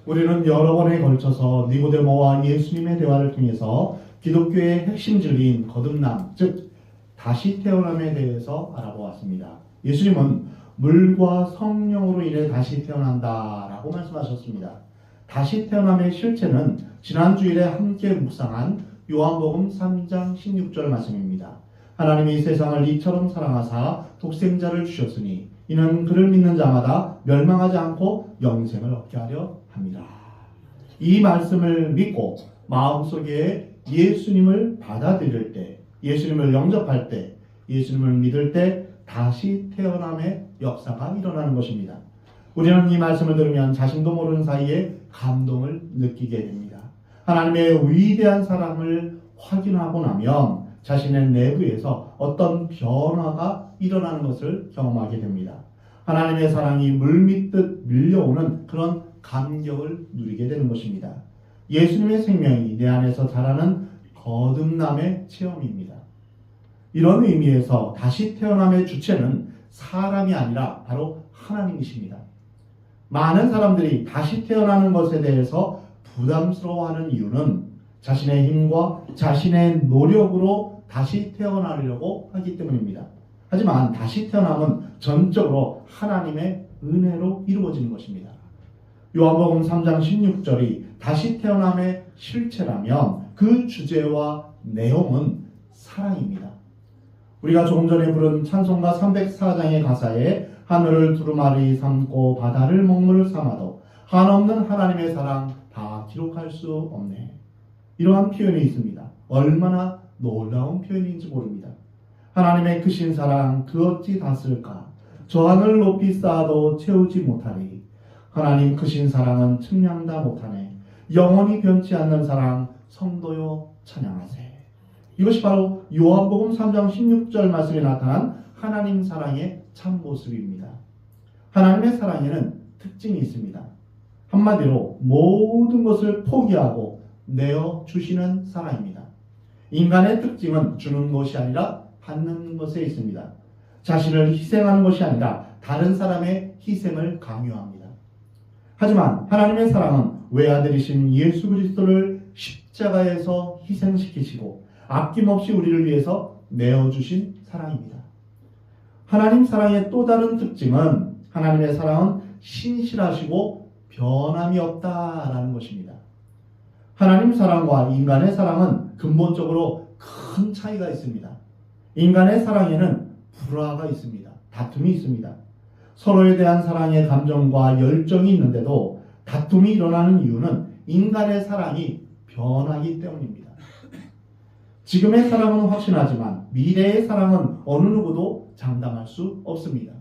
우리는 여러 번에 걸쳐서 니고데모와 예수님의 대화를 통해서 기독교의 핵심줄인 거듭남, 즉 다시 태어남에 대해서 알아보았습니다. 예수님은 물과 성령으로 인해 다시 태어난다라고 말씀하셨습니다. 다시 태어남의 실체는 지난 주일에 함께 묵상한 요한복음 3장 16절 말씀입니다. 하나님이 세상을 이처럼 사랑하사 독생자를 주셨으니 이는 그를 믿는 자마다 멸망하지 않고 영생을 얻게 하려 합니다. 이 말씀을 믿고 마음속에 예수님을 받아들일 때, 예수님을 영접할 때, 예수님을 믿을 때 다시 태어남의 역사가 일어나는 것입니다. 우리는 이 말씀을 들으면 자신도 모르는 사이에 감동을 느끼게 됩니다. 하나님의 위대한 사랑을 확인하고 나면 자신의 내부에서 어떤 변화가 일어나는 것을 경험하게 됩니다. 하나님의 사랑이 물밀듯 밀려오는 그런 감격을 누리게 되는 것입니다. 예수님의 생명이 내 안에서 자라는 거듭남의 체험입니다. 이런 의미에서 다시 태어남의 주체는 사람이 아니라 바로 하나님이십니다. 많은 사람들이 다시 태어나는 것에 대해서 부담스러워하는 이유는 자신의 힘과 자신의 노력으로 다시 태어나려고 하기 때문입니다. 하지만 다시 태어남은 전적으로 하나님의 은혜로 이루어지는 것입니다. 요한복음 3장 16절이 다시 태어남의 실체라면 그 주제와 내용은 사랑입니다. 우리가 조금 전에 부른 찬송가 304장의 가사에 하늘을 두루마리 삼고 바다를 먹물을 삼아도 한없는 하나님의 사랑 다 기록할 수 없네. 이러한 표현이 있습니다. 얼마나 놀라운 표현인지 모릅니다. 하나님의 크신 사랑 그 어찌 닿을까? 저 하늘 높이 쌓아도 채우지 못하리. 하나님 크신 사랑은 측량 다 못하네. 영원히 변치 않는 사랑 성도요 찬양하세. 이것이 바로 요한복음 3장 16절 말씀에 나타난 하나님 사랑의 참모습입니다. 하나님의 사랑에는 특징이 있습니다. 한마디로 모든 것을 포기하고 내어주시는 사랑입니다. 인간의 특징은 주는 것이 아니라 받는 것에 있습니다. 자신을 희생하는 것이 아니라 다른 사람의 희생을 강요합니다. 하지만 하나님의 사랑은 외아들이신 예수 그리스도를 십자가에서 희생시키시고 아낌없이 우리를 위해서 내어주신 사랑입니다. 하나님 사랑의 또 다른 특징은 하나님의 사랑은 신실하시고 변함이 없다라는 것입니다. 하나님 사랑과 인간의 사랑은 근본적으로 큰 차이가 있습니다. 인간의 사랑에는 불화가 있습니다. 다툼이 있습니다. 서로에 대한 사랑의 감정과 열정이 있는데도 다툼이 일어나는 이유는 인간의 사랑이 변하기 때문입니다. 지금의 사랑은 확신하지만 미래의 사랑은 어느 누구도 장담할 수 없습니다.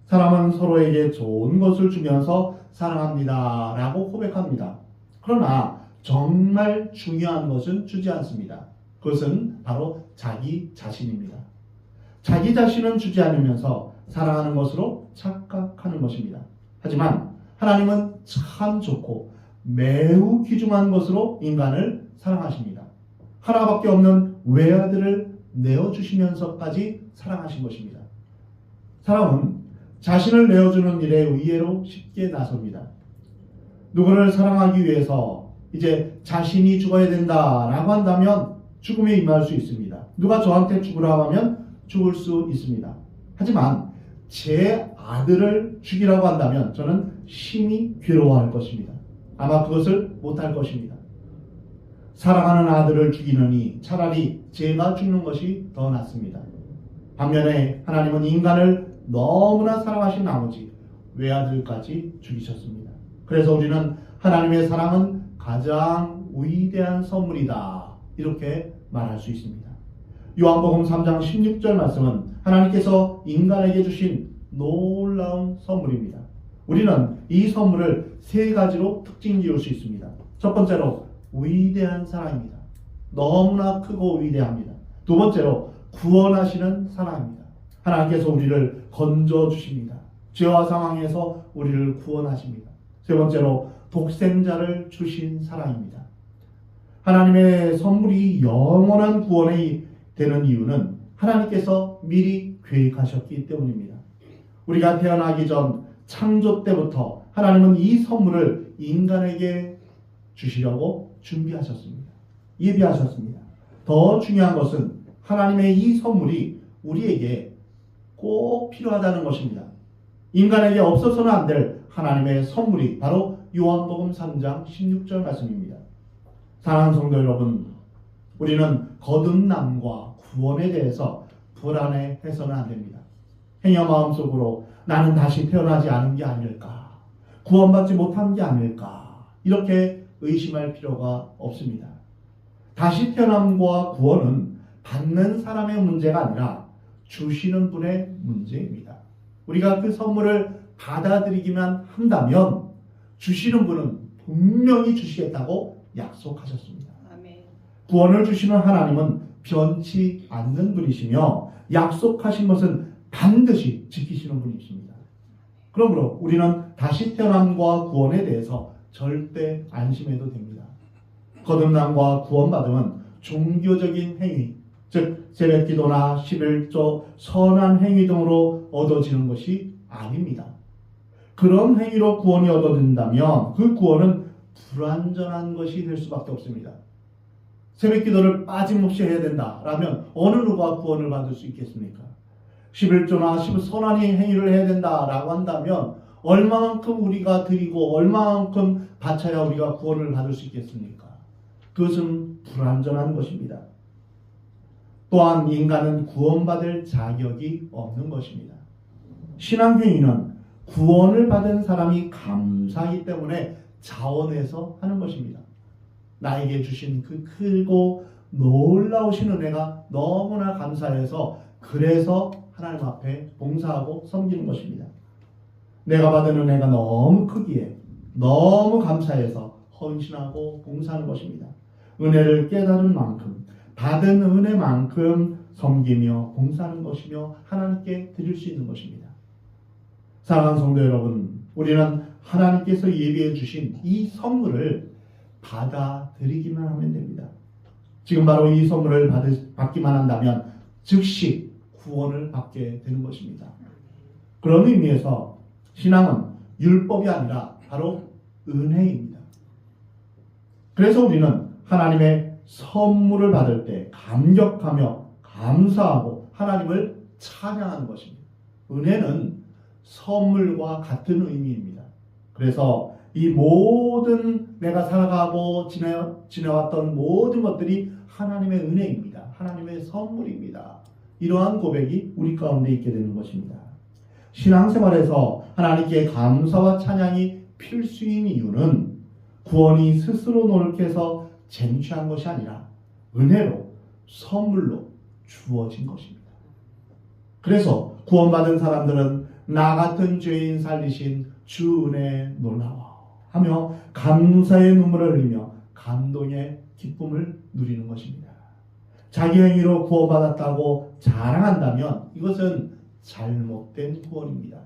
사람은 서로에게 좋은 것을 주면서 사랑합니다 라고 고백합니다. 그러나 정말 중요한 것은 주지 않습니다. 그것은 바로 자기 자신입니다. 자기 자신은 주지 않으면서 사랑하는 것으로 착각하는 것입니다. 하지만 하나님은 참 좋고 매우 귀중한 것으로 인간을 사랑하십니다. 하나밖에 없는 외아들을 내어주시면서까지 사랑하신 것입니다. 사람은 자신을 내어주는 일에 의외로 쉽게 나섭니다. 누구를 사랑하기 위해서 이제 자신이 죽어야 된다라고 한다면 죽음에 임할 수 있습니다. 누가 저한테 죽으라고 하면 죽을 수 있습니다. 하지만 제 아들을 죽이라고 한다면 저는 심히 괴로워할 것입니다. 아마 그것을 못할 것입니다. 사랑하는 아들을 죽이느니 차라리 제가 죽는 것이 더 낫습니다. 반면에 하나님은 인간을 너무나 사랑하신 나머지 외아들까지 죽이셨습니다. 그래서 우리는 하나님의 사랑은 가장 위대한 선물이다 이렇게 말할 수 있습니다. 요한복음 3장 16절 말씀은 하나님께서 인간에게 주신 놀라운 선물입니다. 우리는 이 선물을 세 가지로 특징 지을 수 있습니다. 첫 번째로 위대한 사랑입니다. 너무나 크고 위대합니다. 두 번째로 구원하시는 사랑입니다. 하나님께서 우리를 건져주십니다. 죄와 상황에서 우리를 구원하십니다. 세 번째로 독생자를 주신 사랑입니다. 하나님의 선물이 영원한 구원이 되는 이유는 하나님께서 미리 계획하셨기 때문입니다. 우리가 태어나기 전 창조 때부터 하나님은 이 선물을 인간에게 주시려고 준비하셨습니다. 예비하셨습니다. 더 중요한 것은 하나님의 이 선물이 우리에게 꼭 필요하다는 것입니다. 인간에게 없어서는 안 될 하나님의 선물이 바로 요한복음 3장 16절 말씀입니다. 사랑하는 성도 여러분, 우리는 거듭남과 구원에 대해서 불안해해서는 안 됩니다. 행여 마음속으로 나는 다시 태어나지 않은 게 아닐까, 구원받지 못한 게 아닐까, 이렇게 의심할 필요가 없습니다. 다시 태어남과 구원은 받는 사람의 문제가 아니라 주시는 분의 문제입니다. 우리가 그 선물을 받아들이기만 한다면 주시는 분은 분명히 주시겠다고 약속하셨습니다. 아멘. 구원을 주시는 하나님은 변치 않는 분이시며 약속하신 것은 반드시 지키시는 분이십니다. 그러므로 우리는 다시 태어남과 구원에 대해서 절대 안심해도 됩니다. 거듭남과 구원받음은 종교적인 행위, 즉 새벽기도나 11조, 선한 행위 등으로 얻어지는 것이 아닙니다. 그런 행위로 구원이 얻어진다면 그 구원은 불완전한 것이 될 수밖에 없습니다. 새벽기도를 빠짐없이 해야 된다라면 어느 누가 구원을 받을 수 있겠습니까? 11조나 선한 행위를 해야 된다라고 한다면 얼마만큼 우리가 드리고 얼마만큼 바쳐야 우리가 구원을 받을 수 있겠습니까? 그것은 불완전한 것입니다. 또한 인간은 구원받을 자격이 없는 것입니다. 신앙행위는 구원을 받은 사람이 감사하기 때문에 자원해서 하는 것입니다. 나에게 주신 그 크고 놀라우신 은혜가 너무나 감사해서 그래서 하나님 앞에 봉사하고 섬기는 것입니다. 내가 받은 은혜가 너무 크기에 너무 감사해서 헌신하고 봉사하는 것입니다. 은혜를 깨달은 만큼 받은 은혜만큼 섬기며 봉사하는 것이며 하나님께 드릴 수 있는 것입니다. 사랑하는 성도 여러분, 우리는 하나님께서 예비해 주신 이 선물을 받아들이기만 하면 됩니다. 지금 바로 이 선물을 받기만 한다면 즉시 구원을 받게 되는 것입니다. 그런 의미에서 신앙은 율법이 아니라 바로 은혜입니다. 그래서 우리는 하나님의 선물을 받을 때 감격하며 감사하고 하나님을 찬양하는 것입니다. 은혜는 선물과 같은 의미입니다. 그래서 이 모든 내가 살아가고 지내왔던 모든 것들이 하나님의 은혜입니다. 하나님의 선물입니다. 이러한 고백이 우리 가운데 있게 되는 것입니다. 신앙생활에서 하나님께 감사와 찬양이 필수인 이유는 구원이 스스로 노력해서 쟁취한 것이 아니라 은혜로 선물로 주어진 것입니다. 그래서 구원받은 사람들은 나 같은 죄인 살리신 주 은혜 놀라워 하며 감사의 눈물을 흘리며 감동의 기쁨을 누리는 것입니다. 자기 행위로 구원받았다고 자랑한다면 이것은 잘못된 구원입니다.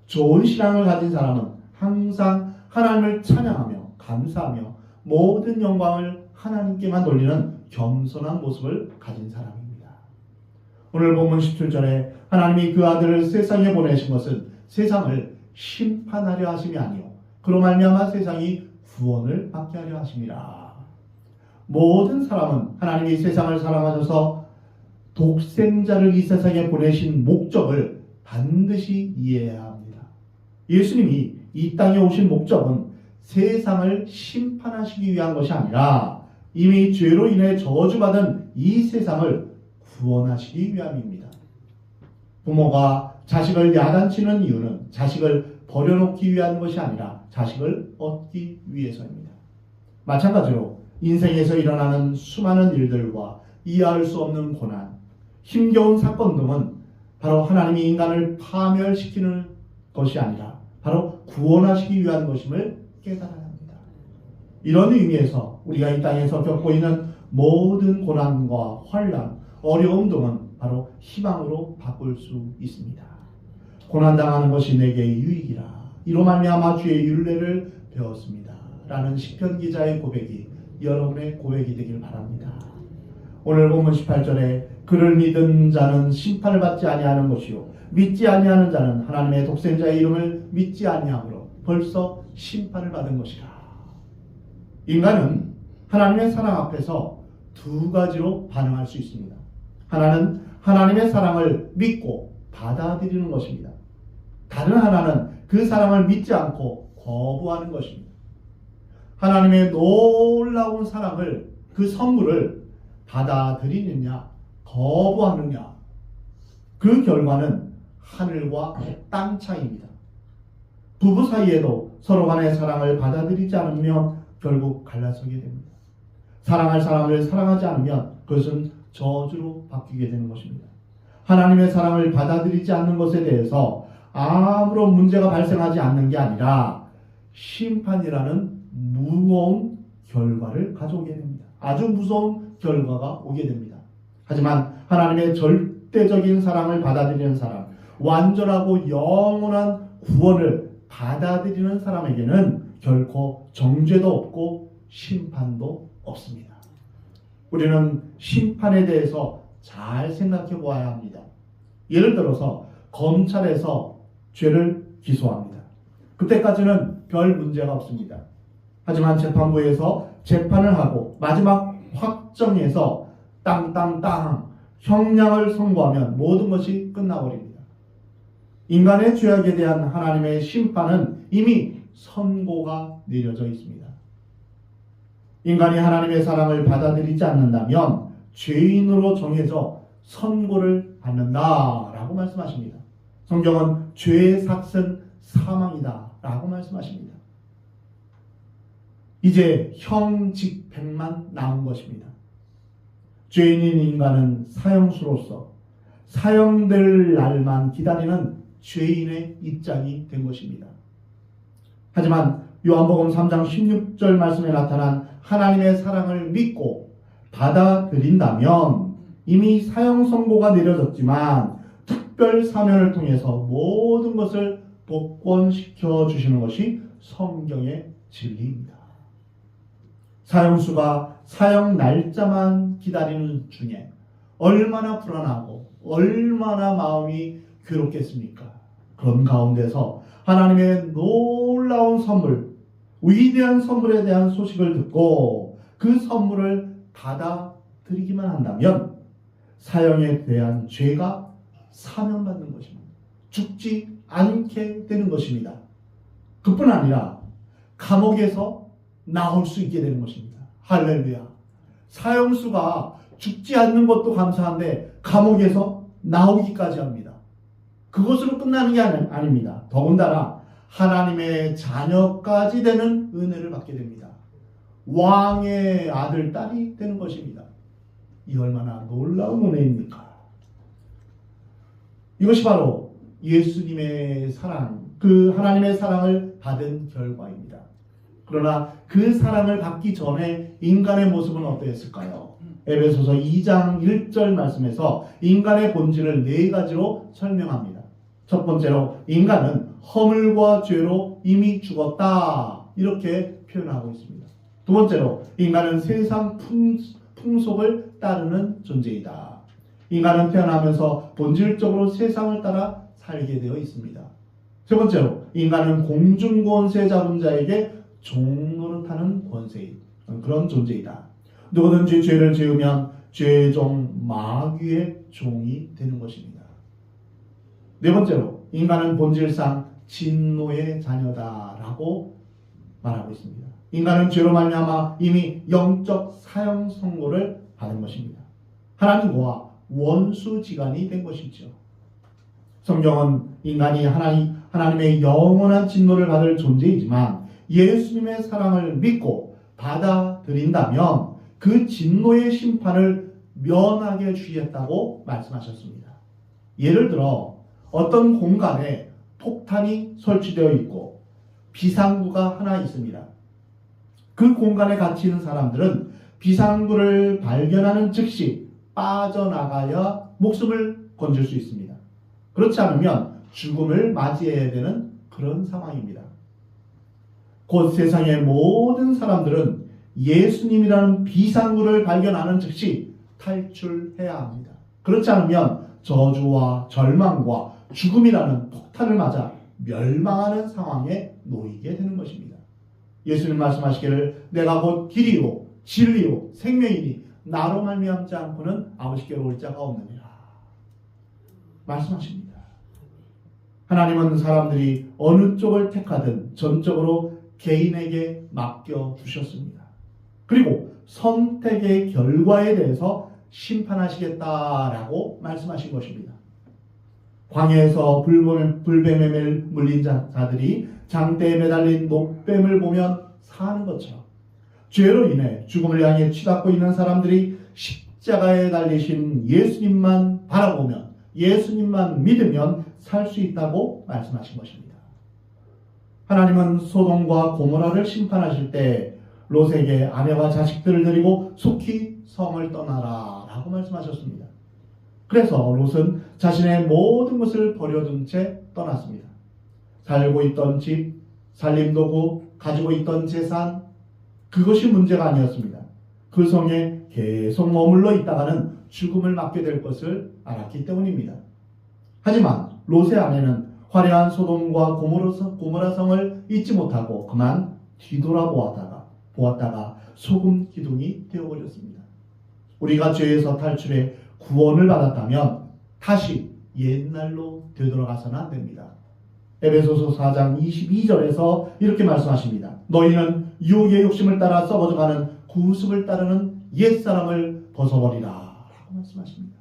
좋은 신앙을 가진 사람은 항상 하나님을 찬양하며 감사하며 모든 영광을 하나님께만 돌리는 겸손한 모습을 가진 사람입니다. 오늘 본문 17절에 하나님이 그 아들을 세상에 보내신 것은 세상을 심판하려 하심이 아니요 그로 말미암아 세상이 구원을 받게 하려 하심이라. 모든 사람은 하나님이 세상을 사랑하셔서 독생자를 이 세상에 보내신 목적을 반드시 이해해야 합니다. 예수님이 이 땅에 오신 목적은 세상을 심판하시기 위한 것이 아니라 이미 죄로 인해 저주받은 이 세상을 구원하시기 위함입니다. 부모가 자식을 야단치는 이유는 자식을 버려놓기 위한 것이 아니라 자식을 얻기 위해서입니다. 마찬가지로 인생에서 일어나는 수많은 일들과 이해할 수 없는 고난, 힘겨운 사건 등은 바로 하나님이 인간을 파멸시키는 것이 아니라 바로 구원하시기 위한 것임을 깨달아야 합니다. 이런 의미에서 우리가 이 땅에서 겪고 있는 모든 고난과 환난, 어려움 등은 바로 희망으로 바꿀 수 있습니다. 고난당하는 것이 내게 유익이라 이로 말미암아 주의 율례를 배웠습니다. 라는 시편 기자의 고백이 여러분의 고백이 되길 바랍니다. 오늘 본문 18절에 그를 믿은 자는 심판을 받지 아니하는 것이요 믿지 아니하는 자는 하나님의 독생자의 이름을 믿지 아니하므로 벌써 심판을 받은 것이라. 인간은 하나님의 사랑 앞에서 두 가지로 반응할 수 있습니다. 하나는 하나님의 사랑을 믿고 받아들이는 것입니다. 다른 하나는 그 사랑을 믿지 않고 거부하는 것입니다. 하나님의 놀라운 사랑을, 그 선물을 받아들이느냐 거부하느냐, 그 결과는 하늘과 땅 차이입니다. 부부 사이에도 서로 간의 사랑을 받아들이지 않으면 결국 갈라서게 됩니다. 사랑할 사람을 사랑하지 않으면 그것은 저주로 바뀌게 되는 것입니다. 하나님의 사랑을 받아들이지 않는 것에 대해서 아무런 문제가 발생하지 않는 게 아니라 심판이라는 무거운 결과를 가져오게 됩니다. 아주 무서운 결과가 오게 됩니다. 하지만 하나님의 절대적인 사랑을 받아들이는 사람, 완전하고 영원한 구원을 받아들이는 사람에게는 결코 정죄도 없고 심판도 없습니다. 우리는 심판에 대해서 잘 생각해 보아야 합니다. 예를 들어서 검찰에서 죄를 기소합니다. 그때까지는 별 문제가 없습니다. 하지만 재판부에서 재판을 하고 마지막 확정에서 땅땅땅 형량을 선고하면 모든 것이 끝나버립니다. 인간의 죄악에 대한 하나님의 심판은 이미 선고가 내려져 있습니다. 인간이 하나님의 사랑을 받아들이지 않는다면 죄인으로 정해져 선고를 받는다라고 말씀하십니다. 성경은 죄의 삭은 사망이다라고 말씀하십니다. 이제 형직백만 남은 것입니다. 죄인인 인간은 사형수로서 사형될 날만 기다리는 죄인의 입장이 된 것입니다. 하지만 요한복음 3장 16절 말씀에 나타난 하나님의 사랑을 믿고 받아들인다면 이미 사형 선고가 내려졌지만 특별 사면을 통해서 모든 것을 복권시켜 주시는 것이 성경의 진리입니다. 사형수가 사형 날짜만 기다리는 중에 얼마나 불안하고 얼마나 마음이 괴롭겠습니까? 그런 가운데서 하나님의 놀라운 선물, 위대한 선물에 대한 소식을 듣고 그 선물을 받아들이기만 한다면 사형에 대한 죄가 사면받는 것입니다. 죽지 않게 되는 것입니다. 그뿐 아니라 감옥에서 나올 수 있게 되는 것입니다. 할렐루야. 사형수가 죽지 않는 것도 감사한데 감옥에서 나오기까지 합니다. 그것으로 끝나는 게 아닙니다. 더군다나 하나님의 자녀까지 되는 은혜를 받게 됩니다. 왕의 아들, 딸이 되는 것입니다. 이 얼마나 놀라운 은혜입니까? 이것이 바로 예수님의 사랑, 그 하나님의 사랑을 받은 결과입니다. 그러나 그 사랑을 받기 전에 인간의 모습은 어떠했을까요? 에베소서 2장 1절 말씀에서 인간의 본질을 네 가지로 설명합니다. 첫 번째로 인간은 허물과 죄로 이미 죽었다, 이렇게 표현하고 있습니다. 두 번째로 인간은 세상 풍속을 따르는 존재이다. 인간은 태어나면서 본질적으로 세상을 따라 살게 되어 있습니다. 세 번째로 인간은 공중권세 잡은 자에게 종노릇하는 권세인 그런 존재이다. 누구든지 죄를 지으면 죄의 종 마귀의 종이 되는 것입니다. 네 번째로 인간은 본질상 진노의 자녀다라고 말하고 있습니다. 인간은 죄로 말미암아 이미 영적 사형 선고를 받은 것입니다. 하나님과 원수지간이 된 것이죠. 성경은 인간이 하나님의 영원한 진노를 받을 존재이지만 예수님의 사랑을 믿고 받아들인다면 그 진노의 심판을 면하게 주셨다고 말씀하셨습니다. 예를 들어 어떤 공간에 폭탄이 설치되어 있고 비상구가 하나 있습니다. 그 공간에 갇혀 있는 사람들은 비상구를 발견하는 즉시 빠져나가야 목숨을 건질 수 있습니다. 그렇지 않으면 죽음을 맞이해야 되는 그런 상황입니다. 곧 세상의 모든 사람들은 예수님이라는 비상구를 발견하는 즉시 탈출해야 합니다. 그렇지 않으면 저주와 절망과 죽음이라는 폭탄을 맞아 멸망하는 상황에 놓이게 되는 것입니다. 예수님 말씀하시기를 내가 곧 길이요 진리요 생명이니 나로 말미암지 않고는 아버지께로 올 자가 없느니라 말씀하십니다. 하나님은 사람들이 어느 쪽을 택하든 전적으로 개인에게 맡겨두셨습니다. 그리고 선택의 결과에 대해서 심판하시겠다라고 말씀하신 것입니다. 광야에서 불뱀에 물린 자들이 장대에 매달린 녹뱀을 보면 사는 것처럼 죄로 인해 죽음을 향해 치닫고 있는 사람들이 십자가에 달리신 예수님만 바라보면 예수님만 믿으면 살 수 있다고 말씀하신 것입니다. 하나님은 소돔과 고모라를 심판하실 때 롯에게 아내와 자식들을 데리고 속히 성을 떠나라 라고 말씀하셨습니다. 그래서 롯은 자신의 모든 것을 버려둔 채 떠났습니다. 살고 있던 집, 살림도구, 가지고 있던 재산, 그것이 문제가 아니었습니다. 그 성에 계속 머물러 있다가는 죽음을 맞게 될 것을 알았기 때문입니다. 하지만 롯의 아내는 화려한 소돔과 고모라 성을 잊지 못하고 그만 뒤돌아보았다가 소금 기둥이 되어버렸습니다. 우리가 죄에서 탈출해 구원을 받았다면 다시 옛날로 되돌아가서는 안 됩니다. 에베소서 4장 22절에서 이렇게 말씀하십니다. 너희는 유혹의 욕심을 따라 썩어져가는 구습을 따르는 옛사람을 벗어버리라 라고 말씀하십니다.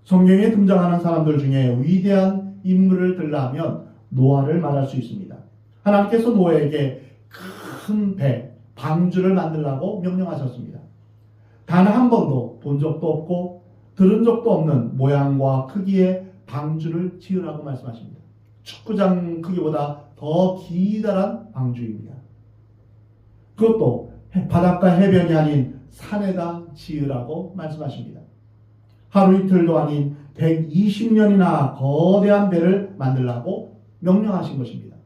성경에 등장하는 사람들 중에 위대한 인물을 들라하면 노아를 말할 수 있습니다. 하나님께서 노아에게 큰 배, 방주를 만들라고 명령하셨습니다. 단 한 번도 본 적도 없고 들은 적도 없는 모양과 크기의 방주를 지으라고 말씀하십니다. 축구장 크기보다 더 기다란 방주입니다. 그것도 바닷가 해변이 아닌 산에다 지으라고 말씀하십니다. 하루 이틀도 아닌 120년이나 거대한 배를 만들라고 명령하신 것입니다.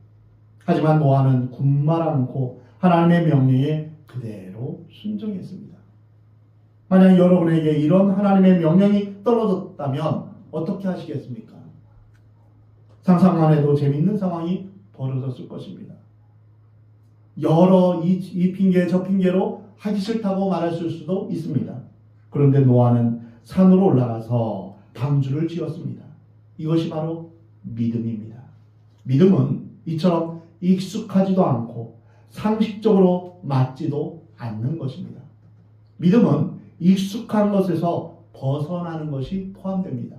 하지만 노아는 군말 않고 하나님의 명령에 그대로 순종했습니다. 만약 여러분에게 이런 하나님의 명령이 떨어졌다면 어떻게 하시겠습니까? 상상만 해도 재밌는 상황이 벌어졌을 것입니다. 여러 이 핑계 저 핑계로 하기 싫다고 말했을 수도 있습니다. 그런데 노아는 산으로 올라가서 방주를 지었습니다. 이것이 바로 믿음입니다. 믿음은 이처럼 익숙하지도 않고 상식적으로 맞지도 않는 것입니다. 믿음은 익숙한 것에서 벗어나는 것이 포함됩니다.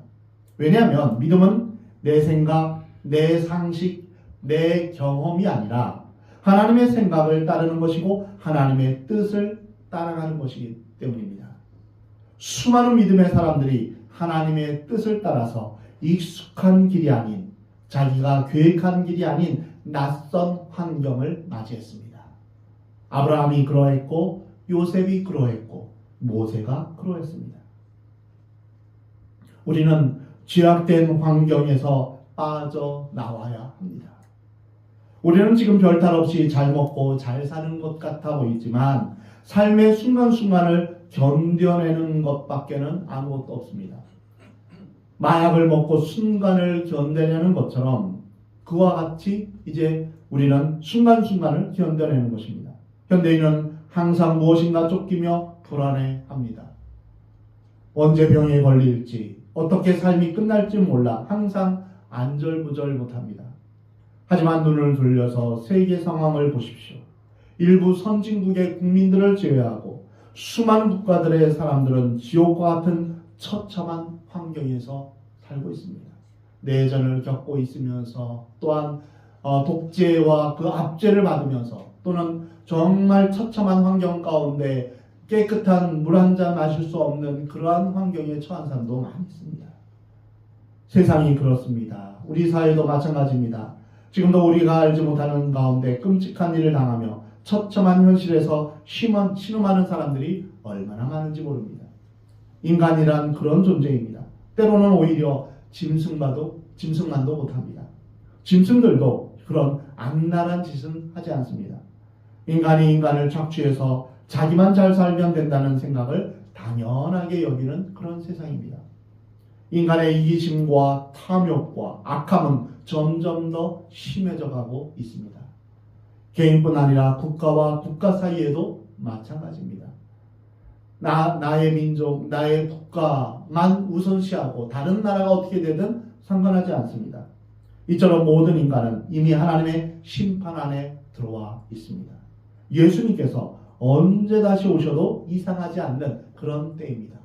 왜냐하면 믿음은 내 생각, 내 상식, 내 경험이 아니라 하나님의 생각을 따르는 것이고 하나님의 뜻을 따라가는 것이기 때문입니다. 수많은 믿음의 사람들이 하나님의 뜻을 따라서 익숙한 길이 아닌 자기가 계획한 길이 아닌 낯선 환경을 맞이했습니다. 아브라함이 그러했고 요셉이 그러했고 모세가 그러했습니다. 우리는 죄악된 환경에서 빠져나와야 합니다. 우리는 지금 별탈 없이 잘 먹고 잘 사는 것 같아 보이지만 삶의 순간순간을 견뎌내는 것밖에는 아무것도 없습니다. 마약을 먹고 순간을 견뎌내는 것처럼 그와 같이 이제 우리는 순간순간을 견뎌내는 것입니다. 현대인은 항상 무엇인가 쫓기며 불안해합니다. 언제 병에 걸릴지, 어떻게 삶이 끝날지 몰라 항상 안절부절 못합니다. 하지만 눈을 돌려서 세계 상황을 보십시오. 일부 선진국의 국민들을 제외하고 수많은 국가들의 사람들은 지옥과 같은 처참한 환경에서 살고 있습니다. 내전을 겪고 있으면서 또한 독재와 그 압제를 받으면서 또는 정말 처참한 환경 가운데 깨끗한 물 한 잔 마실 수 없는 그러한 환경에 처한 사람도 많이 있습니다. 세상이 그렇습니다. 우리 사회도 마찬가지입니다. 지금도 우리가 알지 못하는 가운데 끔찍한 일을 당하며 처참한 현실에서 신음하는 사람들이 얼마나 많은지 모릅니다. 인간이란 그런 존재입니다. 때로는 오히려 짐승만도 못합니다. 짐승들도 그런 악랄한 짓은 하지 않습니다. 인간이 인간을 착취해서 자기만 잘 살면 된다는 생각을 당연하게 여기는 그런 세상입니다. 인간의 이기심과 탐욕과 악함은 점점 더 심해져 가고 있습니다. 개인뿐 아니라 국가와 국가 사이에도 마찬가지입니다. 나의 민족, 나의 국가만 우선시하고 다른 나라가 어떻게 되든 상관하지 않습니다. 이처럼 모든 인간은 이미 하나님의 심판 안에 들어와 있습니다. 예수님께서 언제 다시 오셔도 이상하지 않는 그런 때입니다.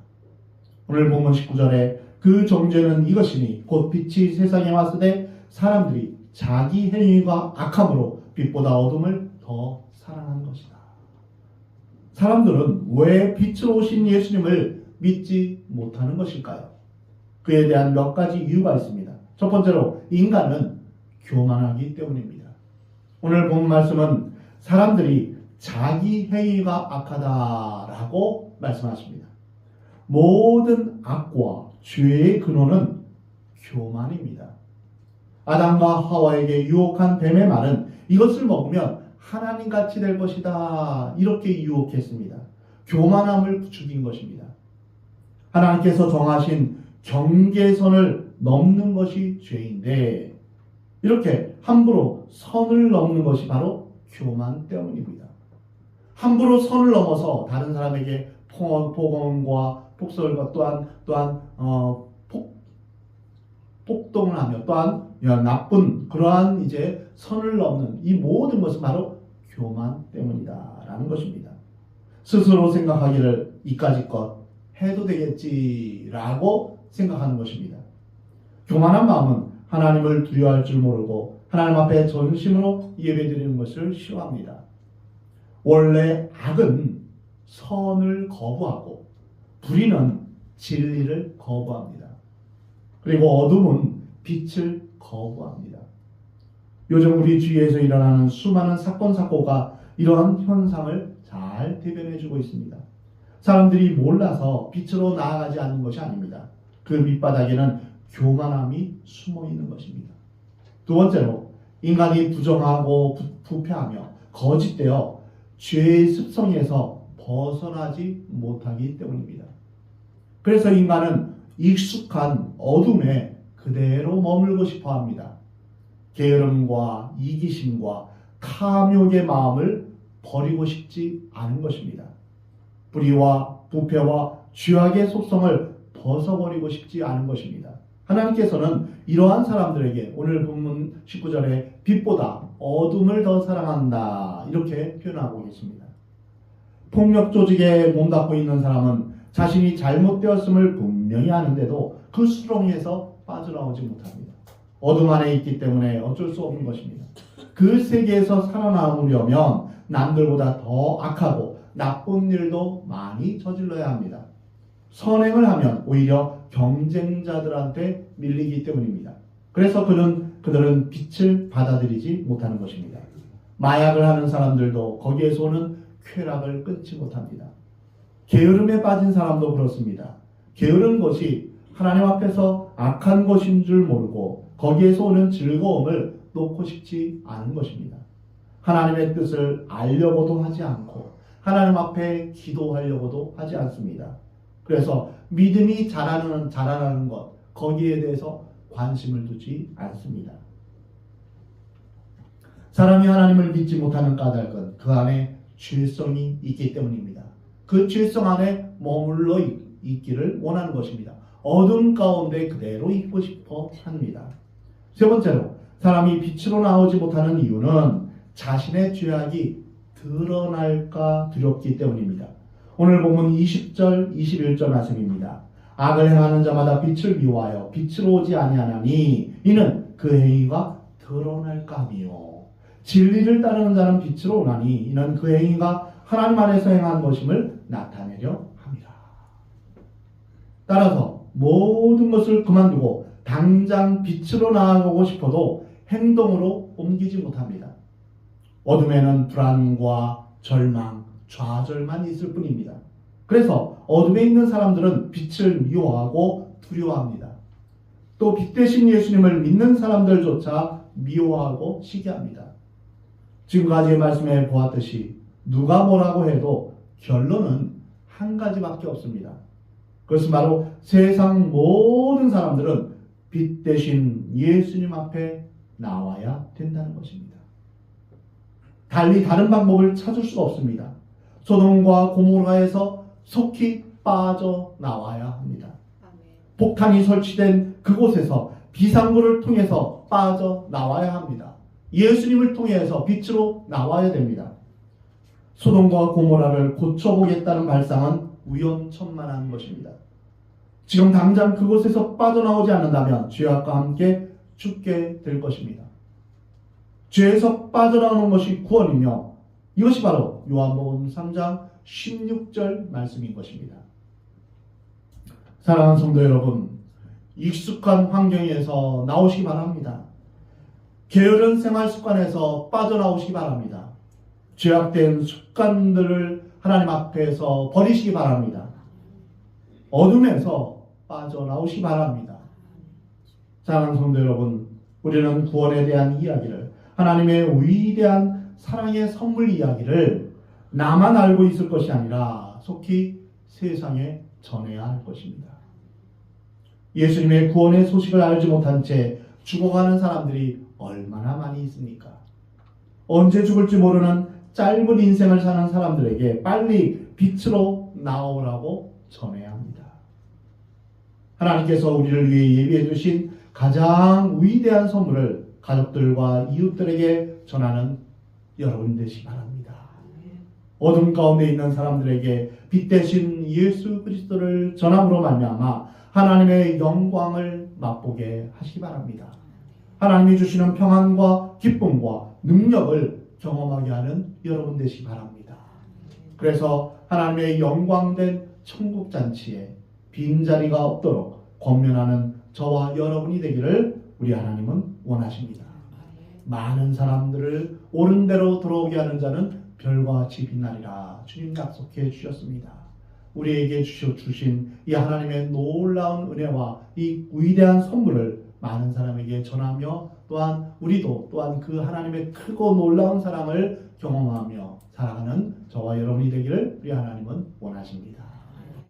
오늘 본문 19절에 그 정죄는 이것이니 곧 빛이 세상에 왔을 때 사람들이 자기 행위가 악함으로 빛보다 어둠을 더 사랑한 것이다. 사람들은 왜 빛으로 오신 예수님을 믿지 못하는 것일까요? 그에 대한 몇 가지 이유가 있습니다. 첫 번째로 인간은 교만하기 때문입니다. 오늘 본 말씀은 사람들이 자기 행위가 악하다라고 말씀하십니다. 모든 악과 죄의 근원은 교만입니다. 아담과 하와에게 유혹한 뱀의 말은 이것을 먹으면 하나님같이 될 것이다. 이렇게 유혹했습니다. 교만함을 부추긴 것입니다. 하나님께서 정하신 경계선을 넘는 것이 죄인데 이렇게 함부로 선을 넘는 것이 바로 교만 때문입니다. 함부로 선을 넘어서 다른 사람에게 폭언과 폭설과 또한 폭동을 하며 또한 나쁜 그러한 이제 선을 넘는 이 모든 것은 바로 교만 때문이다라는 것입니다. 스스로 생각하기를 이까짓 것 해도 되겠지라고 생각하는 것입니다. 교만한 마음은 하나님을 두려워할 줄 모르고 하나님 앞에 전심으로 예배드리는 것을 싫어합니다. 원래 악은 선을 거부하고 불의는 진리를 거부합니다. 그리고 어둠은 빛을 거부합니다. 요즘 우리 주위에서 일어나는 수많은 사건 사고가 이러한 현상을 잘 대변해주고 있습니다. 사람들이 몰라서 빛으로 나아가지 않는 것이 아닙니다. 그 밑바닥에는 교만함이 숨어 있는 것입니다. 두 번째로 인간이 부정하고 부패하며 거짓되어 죄의 습성에서 벗어나지 못하기 때문입니다. 그래서 인간은 익숙한 어둠에 그대로 머물고 싶어 합니다. 게으름과 이기심과 탐욕의 마음을 버리고 싶지 않은 것입니다. 불의와 부패와 죄악의 속성을 벗어버리고 싶지 않은 것입니다. 하나님께서는 이러한 사람들에게 오늘 본문 19절에 빛보다 어둠을 더 사랑한다 이렇게 표현하고 계십니다. 폭력 조직에 몸담고 있는 사람은 자신이 잘못되었음을 분명히 아는데도 그 수렁에서 빠져나오지 못합니다. 어둠 안에 있기 때문에 어쩔 수 없는 것입니다. 그 세계에서 살아남으려면 남들보다 더 악하고 나쁜 일도 많이 저질러야 합니다. 선행을 하면 오히려 경쟁자들한테 밀리기 때문입니다. 그래서 그들은 빛을 받아들이지 못하는 것입니다. 마약을 하는 사람들도 거기에서 오는 쾌락을 끊지 못합니다. 게으름에 빠진 사람도 그렇습니다. 게으른 것이 하나님 앞에서 악한 것인 줄 모르고 거기에서 오는 즐거움을 놓고 싶지 않은 것입니다. 하나님의 뜻을 알려고도 하지 않고 하나님 앞에 기도하려고도 하지 않습니다. 그래서 믿음이 자라나는 것 거기에 대해서 관심을 두지 않습니다. 사람이 하나님을 믿지 못하는 까닭은 그 안에 죄성이 있기 때문입니다. 그 죄성 안에 머물러 있기를 원하는 것입니다. 어둠 가운데 그대로 있고 싶어 합니다. 세 번째로 사람이 빛으로 나오지 못하는 이유는 자신의 죄악이 드러날까 두렵기 때문입니다. 오늘 본문 20절 21절 말씀입니다. 악을 행하는 자마다 빛을 미워하여 빛으로 오지 아니하나니 이는 그 행위가 드러날까 하며 진리를 따르는 자는 빛으로 오나니 이는 그 행위가 하나님 안에서 행한 것임을 나타내려 함이라. 따라서 모든 것을 그만두고 당장 빛으로 나아가고 싶어도 행동으로 옮기지 못합니다. 어둠에는 불안과 절망, 좌절만 있을 뿐입니다. 그래서 어둠에 있는 사람들은 빛을 미워하고 두려워합니다. 또 빛 대신 예수님을 믿는 사람들조차 미워하고 시기합니다. 지금까지의 말씀에 보았듯이 누가 뭐라고 해도 결론은 한 가지밖에 없습니다. 그것은 바로 세상 모든 사람들은 빛 대신 예수님 앞에 나와야 된다는 것입니다. 달리 다른 방법을 찾을 수가 없습니다. 소돔과 고모라에서 속히 빠져나와야 합니다. 폭탄이 설치된 그곳에서 비상구를 통해서 빠져나와야 합니다. 예수님을 통해서 빛으로 나와야 됩니다. 소돔과 고모라를 고쳐보겠다는 발상은 위험천만한 것입니다. 지금 당장 그곳에서 빠져나오지 않는다면 죄악과 함께 죽게 될 것입니다. 죄에서 빠져나오는 것이 구원이며 이것이 바로 요한복음 3장 16절 말씀인 것입니다. 사랑하는 성도 여러분, 익숙한 환경에서 나오시기 바랍니다. 게으른 생활 습관에서 빠져나오시기 바랍니다. 죄악된 습관들을 하나님 앞에서 버리시기 바랍니다. 어둠에서 빠져나오시기 바랍니다. 사랑하는 성도 여러분, 우리는 구원에 대한 이야기를, 하나님의 위대한 사랑의 선물 이야기를 나만 알고 있을 것이 아니라 속히 세상에 전해야 할 것입니다. 예수님의 구원의 소식을 알지 못한 채 죽어가는 사람들이 얼마나 많이 있습니까? 언제 죽을지 모르는 짧은 인생을 사는 사람들에게 빨리 빛으로 나오라고 전해야 합니다. 하나님께서 우리를 위해 예비해 주신 가장 위대한 선물을 가족들과 이웃들에게 전하는 여러분 되시기 바랍니다. 어둠 가운데 있는 사람들에게 빛 대신 예수 그리스도를 전함으로 말미암아 하나님의 영광을 맛보게 하시기 바랍니다. 하나님이 주시는 평안과 기쁨과 능력을 경험하게 하는 여러분 되시기 바랍니다. 그래서 하나님의 영광된 천국잔치에 빈자리가 없도록 권면하는 저와 여러분이 되기를 우리 하나님은 원하십니다. 많은 사람들을 옳은 대로 들어오게 하는 자는 별과 같이 빛나리라 주님 약속해 주셨습니다. 우리에게 주신 이 하나님의 놀라운 은혜와 이 위대한 선물을 많은 사람에게 전하며 또한 우리도 또한 그 하나님의 크고 놀라운 사랑을 경험하며 살아가는 저와 여러분이 되기를 우리 하나님은 원하십니다.